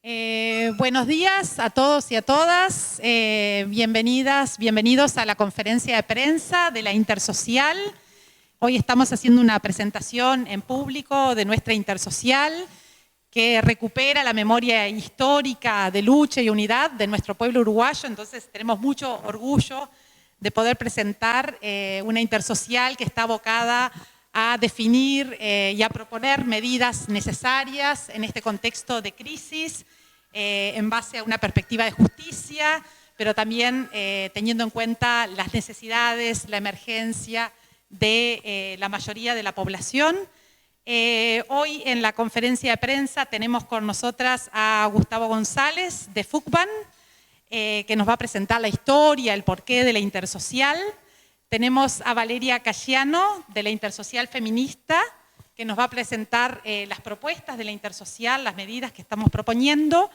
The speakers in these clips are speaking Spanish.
Buenos días a todos y a todas. Bienvenidas, bienvenidos a la conferencia de prensa de la Intersocial. Hoy estamos haciendo una presentación en público de nuestra Intersocial que recupera la memoria histórica de lucha y unidad de nuestro pueblo uruguayo. Entonces tenemos mucho orgullo de poder presentar una Intersocial que está abocada a definir y a proponer medidas necesarias en este contexto de crisis en base a una perspectiva de justicia, pero también teniendo en cuenta las necesidades, la emergencia de la mayoría de la población. Hoy en la conferencia de prensa tenemos con nosotras a Gustavo González de FUCBAN, que nos va a presentar la historia, el porqué de la Intersocial. Tenemos a Valeria Cayano, de la Intersocial Feminista, que nos va a presentar las propuestas de la Intersocial, las medidas que estamos proponiendo.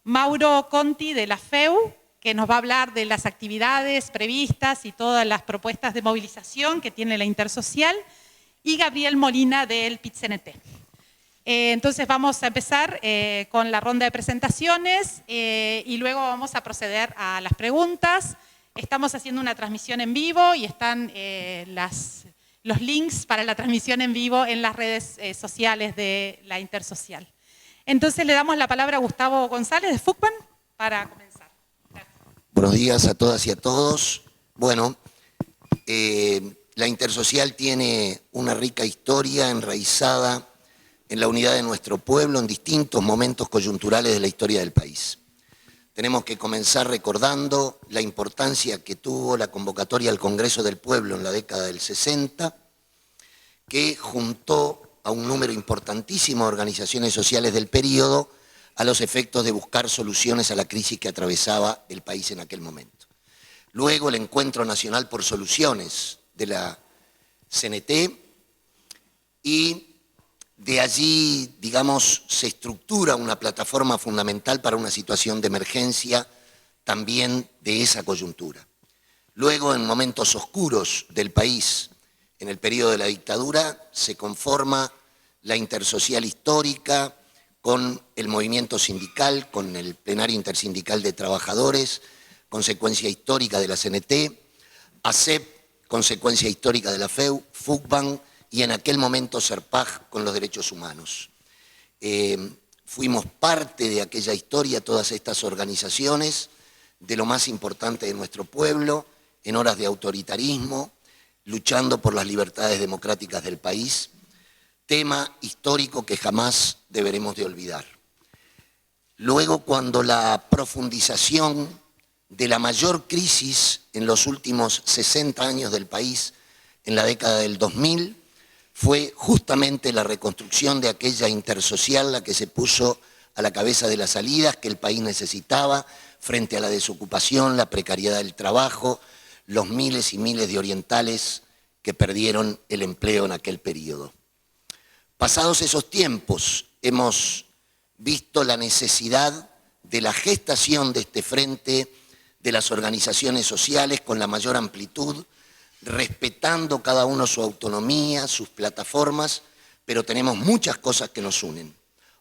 Mauro Conti, de la FEU, que nos va a hablar de las actividades previstas y todas las propuestas de movilización que tiene la Intersocial. Y Gabriel Molina, del PIT-CNT. Entonces vamos a empezar con la ronda de presentaciones y luego vamos a proceder a las preguntas. Estamos haciendo una transmisión en vivo y están los links para la transmisión en vivo en las redes sociales de la Intersocial. Entonces le damos la palabra a Gustavo González de FUCBAN para comenzar. Gracias. Buenos días a todas y a todos. Bueno, la Intersocial tiene una rica historia enraizada en la unidad de nuestro pueblo en distintos momentos coyunturales de la historia del país. Tenemos que comenzar recordando la importancia que tuvo la convocatoria al Congreso del Pueblo en la década del 60, que juntó a un número importantísimo de organizaciones sociales del período a los efectos de buscar soluciones a la crisis que atravesaba el país en aquel momento. Luego el Encuentro Nacional por Soluciones de la CNT y de allí, digamos, se estructura una plataforma fundamental para una situación de emergencia también de esa coyuntura. Luego, en momentos oscuros del país, en el periodo de la dictadura, se conforma la Intersocial histórica con el movimiento sindical, con el plenario intersindical de trabajadores, consecuencia histórica de la CNT, ACEP, consecuencia histórica de la FEU, FUCBAN, y en aquel momento SERPAJ con los derechos humanos. Fuimos parte de aquella historia, todas estas organizaciones, de lo más importante de nuestro pueblo, en horas de autoritarismo, luchando por las libertades democráticas del país, tema histórico que jamás deberemos de olvidar. Luego, cuando la profundización de la mayor crisis en los últimos 60 años del país, en la década del 2000, fue justamente la reconstrucción de aquella Intersocial la que se puso a la cabeza de las salidas que el país necesitaba frente a la desocupación, la precariedad del trabajo, los miles y miles de orientales que perdieron el empleo en aquel periodo. Pasados esos tiempos, hemos visto la necesidad de la gestación de este frente de las organizaciones sociales con la mayor amplitud, respetando cada uno su autonomía, sus plataformas, pero tenemos muchas cosas que nos unen.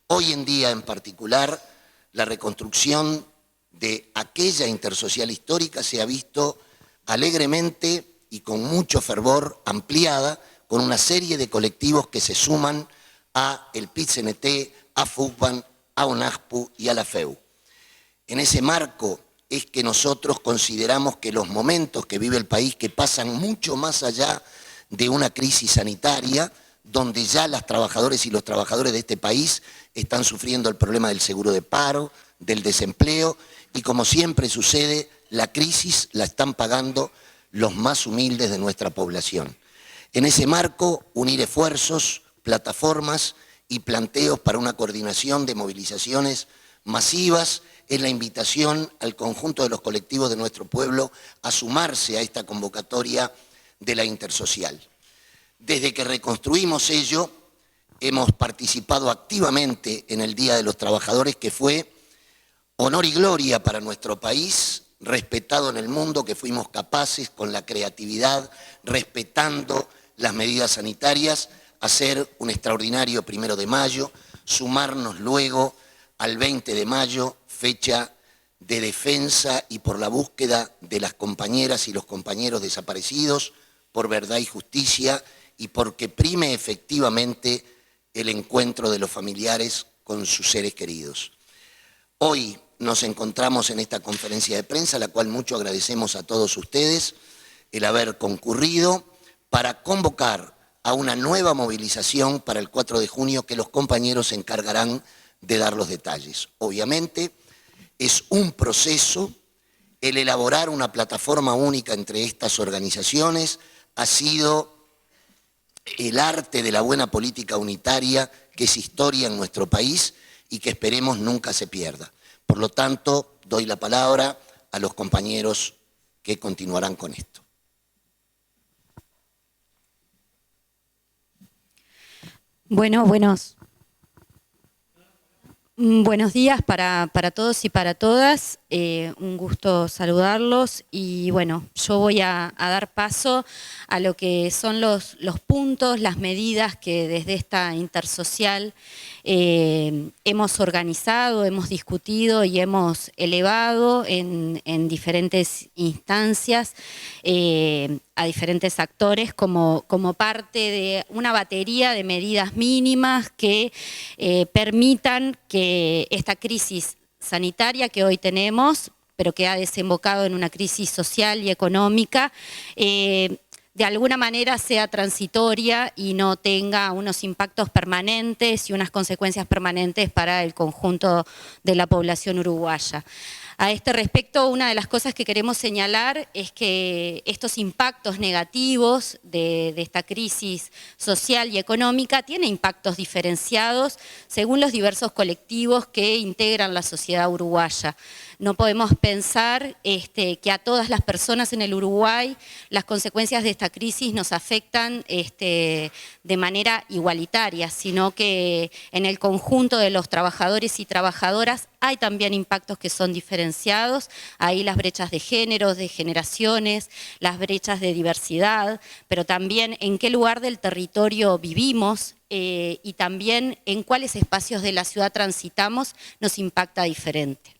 Hoy en día, en particular, la reconstrucción de aquella Intersocial histórica se ha visto alegremente y con mucho fervor ampliada con una serie de colectivos que se suman a el PIT-CNT, a FUCBAN, a UNASPU y a la FEU. En ese marco es que nosotros consideramos que los momentos que vive el país, que pasan mucho más allá de una crisis sanitaria, donde ya las trabajadoras y los trabajadores de este país están sufriendo el problema del seguro de paro, del desempleo, y como siempre sucede, la crisis la están pagando los más humildes de nuestra población. En ese marco, unir esfuerzos, plataformas y planteos para una coordinación de movilizaciones masivas es la invitación al conjunto de los colectivos de nuestro pueblo a sumarse a esta convocatoria de la Intersocial. Desde que reconstruimos ello, hemos participado activamente en el Día de los Trabajadores, que fue honor y gloria para nuestro país, respetado en el mundo, que fuimos capaces, con la creatividad, respetando las medidas sanitarias, hacer un extraordinario 1 de mayo, sumarnos luego al 20 de mayo, fecha de defensa y por la búsqueda de las compañeras y los compañeros desaparecidos, por verdad y justicia, y porque prime efectivamente el encuentro de los familiares con sus seres queridos. Hoy nos encontramos en esta conferencia de prensa, la cual mucho agradecemos a todos ustedes el haber concurrido para convocar a una nueva movilización para el 4 de junio que los compañeros se encargarán de dar los detalles. Obviamente es un proceso, el elaborar una plataforma única entre estas organizaciones ha sido el arte de la buena política unitaria que es historia en nuestro país y que esperemos nunca se pierda. Por lo tanto, doy la palabra a los compañeros que continuarán con esto. Bueno, buenos días para todos y para todas. Un gusto saludarlos y bueno, yo voy a dar paso a lo que son los puntos, las medidas que desde esta intersocial hemos organizado, hemos discutido y hemos elevado en diferentes instancias a diferentes actores como parte de una batería de medidas mínimas que permitan que esta crisis sanitaria que hoy tenemos, pero que ha desembocado en una crisis social y económica, de alguna manera sea transitoria y no tenga unos impactos permanentes y unas consecuencias permanentes para el conjunto de la población uruguaya. A este respecto, una de las cosas que queremos señalar es que estos impactos negativos de esta crisis social y económica tienen impactos diferenciados según los diversos colectivos que integran la sociedad uruguaya. No podemos pensar que a todas las personas en el Uruguay las consecuencias de esta crisis nos afectan de manera igualitaria, sino que en el conjunto de los trabajadores y trabajadoras hay también impactos que son diferenciados, ahí las brechas de género, de generaciones, las brechas de diversidad, pero también en qué lugar del territorio vivimos y también en cuáles espacios de la ciudad transitamos nos impacta diferente.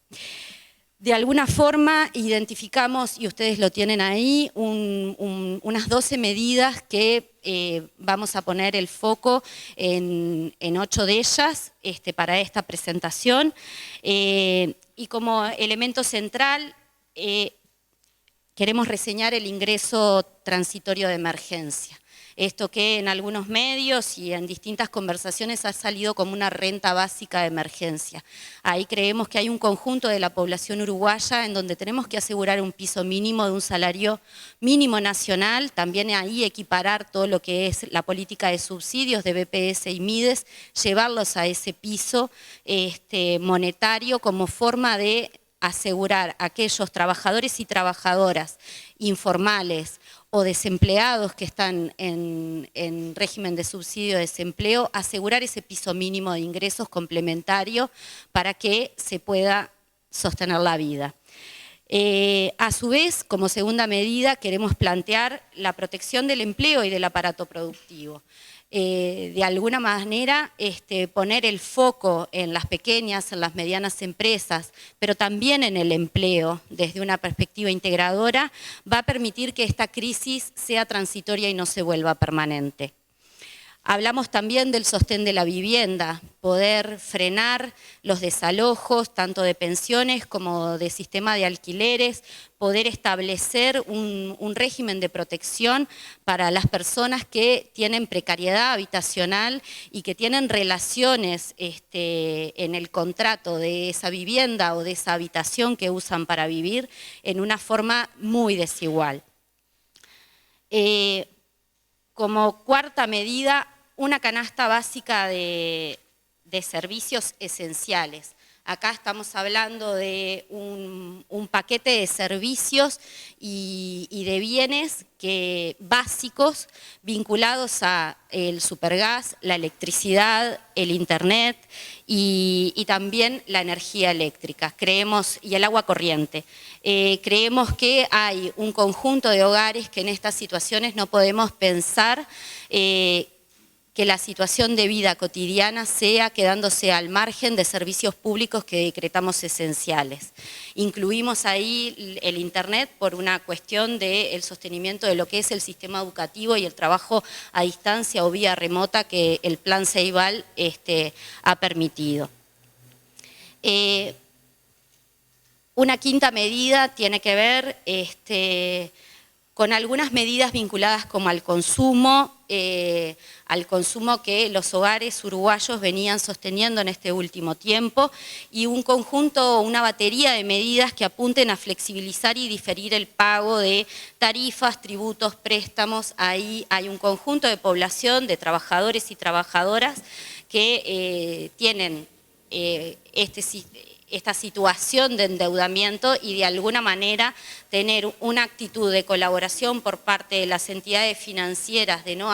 De alguna forma identificamos, y ustedes lo tienen ahí, unas 12 medidas que vamos a poner el foco en 8 de ellas para esta presentación. Y como elemento central queremos reseñar el ingreso transitorio de emergencia. Esto que en algunos medios y en distintas conversaciones ha salido como una renta básica de emergencia. Ahí creemos que hay un conjunto de la población uruguaya en donde tenemos que asegurar un piso mínimo de un salario mínimo nacional, también ahí equiparar todo lo que es la política de subsidios de BPS y MIDES, llevarlos a ese piso monetario como forma de asegurar a aquellos trabajadores y trabajadoras informales o desempleados que están en régimen de subsidio de desempleo, asegurar ese piso mínimo de ingresos complementario para que se pueda sostener la vida. A su vez, como segunda medida, queremos plantear la protección del empleo y del aparato productivo. De alguna manera poner el foco en las pequeñas, en las medianas empresas, pero también en el empleo desde una perspectiva integradora, va a permitir que esta crisis sea transitoria y no se vuelva permanente. Hablamos también del sostén de la vivienda, poder frenar los desalojos, tanto de pensiones como de sistema de alquileres, poder establecer un régimen de protección para las personas que tienen precariedad habitacional y que tienen relaciones en el contrato de esa vivienda o de esa habitación que usan para vivir en una forma muy desigual. Como cuarta medida, una canasta básica de servicios esenciales. Acá estamos hablando de un paquete de servicios y de bienes básicos vinculados a el supergas, la electricidad, el internet y también la energía eléctrica, y el agua corriente. Creemos que hay un conjunto de hogares que en estas situaciones no podemos pensar que la situación de vida cotidiana sea quedándose al margen de servicios públicos que decretamos esenciales. Incluimos ahí el Internet por una cuestión del sostenimiento de lo que es el sistema educativo y el trabajo a distancia o vía remota que el Plan Ceibal ha permitido. Una quinta medida tiene que ver con algunas medidas vinculadas como al consumo que los hogares uruguayos venían sosteniendo en este último tiempo, y un conjunto, una batería de medidas que apunten a flexibilizar y diferir el pago de tarifas, tributos, préstamos. Ahí hay un conjunto de población, de trabajadores y trabajadoras que tienen esta situación de endeudamiento, y de alguna manera tener una actitud de colaboración por parte de las entidades financieras de no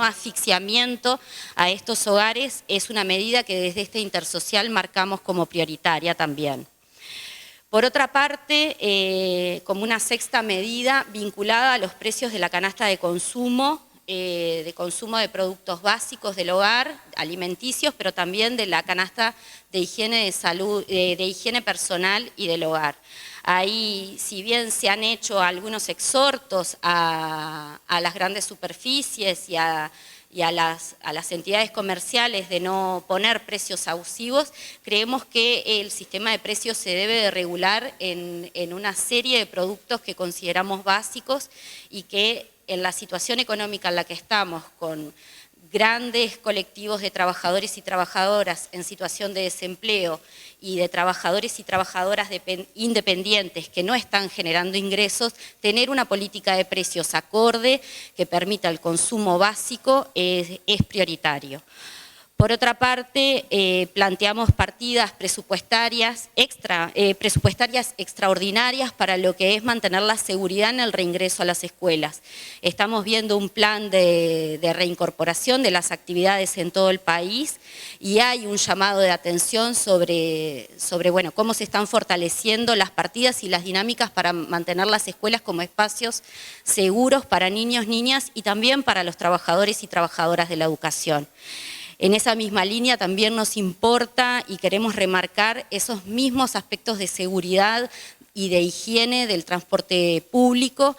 asfixiamiento a estos hogares es una medida que desde este Intersocial marcamos como prioritaria también. Por otra parte, como una sexta medida vinculada a los precios de la canasta de consumo de productos básicos del hogar, alimenticios, pero también de la canasta de higiene de salud, de higiene personal y del hogar. Ahí, si bien se han hecho algunos exhortos a las grandes superficies y a las entidades comerciales de no poner precios abusivos, creemos que el sistema de precios se debe de regular en una serie de productos que consideramos básicos, y que en la situación económica en la que estamos, con grandes colectivos de trabajadores y trabajadoras en situación de desempleo y de trabajadores y trabajadoras independientes que no están generando ingresos, tener una política de precios acorde que permita el consumo básico es prioritario. Por otra parte, planteamos partidas presupuestarias extraordinarias para lo que es mantener la seguridad en el reingreso a las escuelas. Estamos viendo un plan de reincorporación de las actividades en todo el país, y hay un llamado de atención sobre cómo se están fortaleciendo las partidas y las dinámicas para mantener las escuelas como espacios seguros para niños, niñas y también para los trabajadores y trabajadoras de la educación. En esa misma línea también nos importa y queremos remarcar esos mismos aspectos de seguridad y de higiene del transporte público,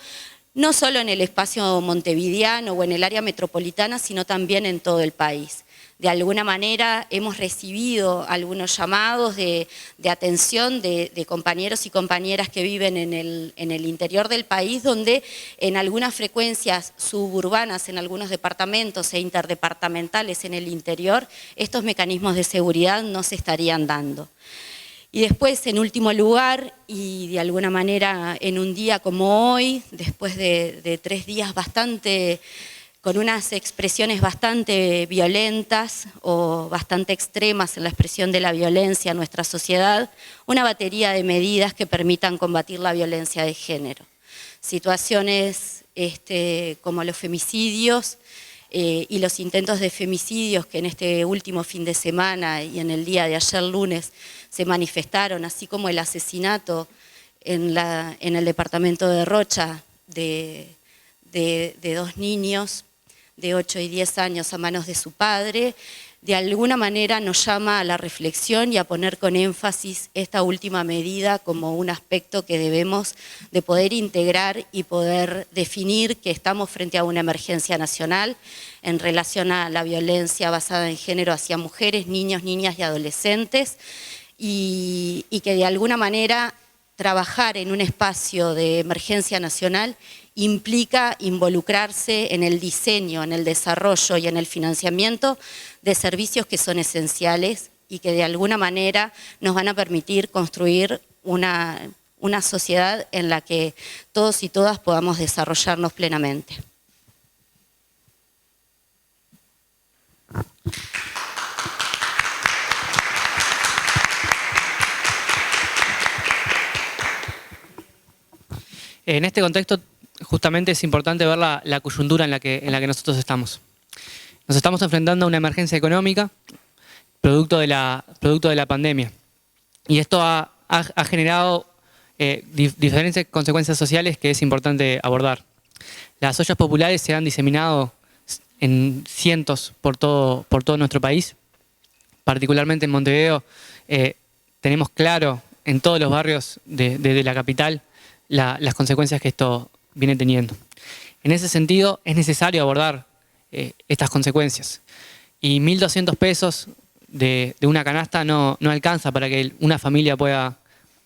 no solo en el espacio montevideano o en el área metropolitana, sino también en todo el país. De alguna manera hemos recibido algunos llamados de atención de compañeros y compañeras que viven en el interior del país, donde en algunas frecuencias suburbanas, en algunos departamentos e interdepartamentales en el interior, estos mecanismos de seguridad no se estarían dando. Y después, en último lugar, y de alguna manera en un día como hoy, después de 3 días con unas expresiones bastante violentas o bastante extremas en la expresión de la violencia en nuestra sociedad, una batería de medidas que permitan combatir la violencia de género. Situaciones como los femicidios y los intentos de femicidios que en este último fin de semana y en el día de ayer lunes se manifestaron, así como el asesinato en el departamento de Rocha de 2 niños de 8 y 10 años a manos de su padre, de alguna manera nos llama a la reflexión y a poner con énfasis esta última medida como un aspecto que debemos de poder integrar y poder definir que estamos frente a una emergencia nacional en relación a la violencia basada en género hacia mujeres, niños, niñas y adolescentes, y que de alguna manera trabajar en un espacio de emergencia nacional implica involucrarse en el diseño, en el desarrollo y en el financiamiento de servicios que son esenciales y que de alguna manera nos van a permitir construir una sociedad en la que todos y todas podamos desarrollarnos plenamente. En este contexto, justamente es importante ver la coyuntura en la que nosotros estamos. Nos estamos enfrentando a una emergencia económica producto de la pandemia. Y esto ha generado diferentes consecuencias sociales que es importante abordar. Las ollas populares se han diseminado en cientos por todo nuestro país. Particularmente en Montevideo tenemos claro en todos los barrios de la capital las consecuencias que esto viene teniendo. En ese sentido es necesario abordar estas consecuencias. Y 1.200 pesos de una canasta no alcanza para que una familia pueda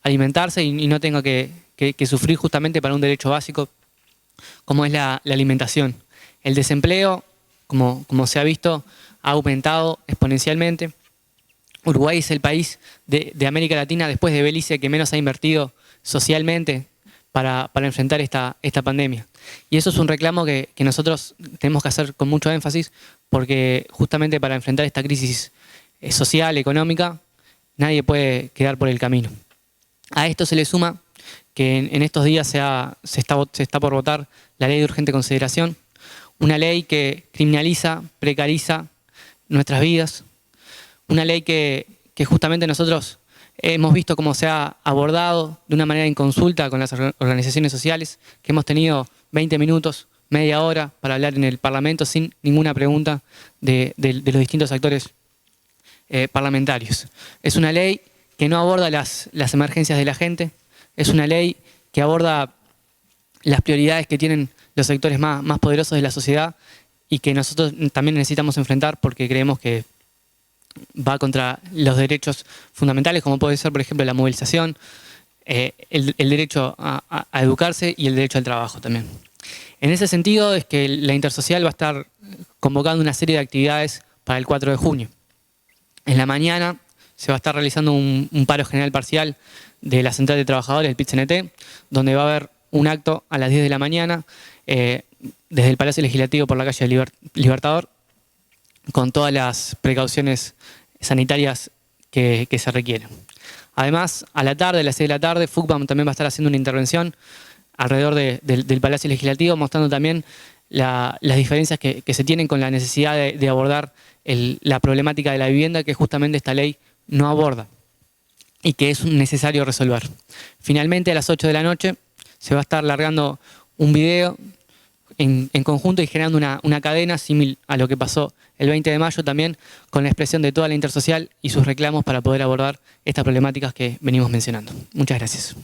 alimentarse y no tenga que sufrir justamente para un derecho básico como es la alimentación. El desempleo, como se ha visto, ha aumentado exponencialmente. Uruguay es el país de América Latina, después de Belice, que menos ha invertido socialmente para enfrentar esta pandemia. Y eso es un reclamo que nosotros tenemos que hacer con mucho énfasis, porque justamente para enfrentar esta crisis social, económica, nadie puede quedar por el camino. A esto se le suma que en estos días se está por votar la ley de urgente consideración, una ley que criminaliza, precariza nuestras vidas, una ley que justamente nosotros hemos visto cómo se ha abordado de una manera inconsulta con las organizaciones sociales, que hemos tenido 20 minutos, media hora para hablar en el Parlamento sin ninguna pregunta de los distintos actores parlamentarios. Es una ley que no aborda las emergencias de la gente, es una ley que aborda las prioridades que tienen los sectores más poderosos de la sociedad y que nosotros también necesitamos enfrentar porque creemos que va contra los derechos fundamentales, como puede ser, por ejemplo, la movilización, el derecho a educarse y el derecho al trabajo también. En ese sentido es que la Intersocial va a estar convocando una serie de actividades para el 4 de junio. En la mañana se va a estar realizando un paro general parcial de la Central de Trabajadores, el PIT-CNT, donde va a haber un acto a las 10 de la mañana desde el Palacio Legislativo por la calle Libertador, con todas las precauciones sanitarias que se requieren. Además, a la tarde, a las 6 de la tarde, FUCBAM también va a estar haciendo una intervención alrededor del Palacio Legislativo, mostrando también las diferencias que se tienen con la necesidad de abordar la problemática de la vivienda que justamente esta ley no aborda y que es necesario resolver. Finalmente, a las 8 de la noche se va a estar largando un video en conjunto y generando una cadena similar a lo que pasó el 20 de mayo también, con la expresión de toda la Intersocial y sus reclamos para poder abordar estas problemáticas que venimos mencionando. Muchas gracias.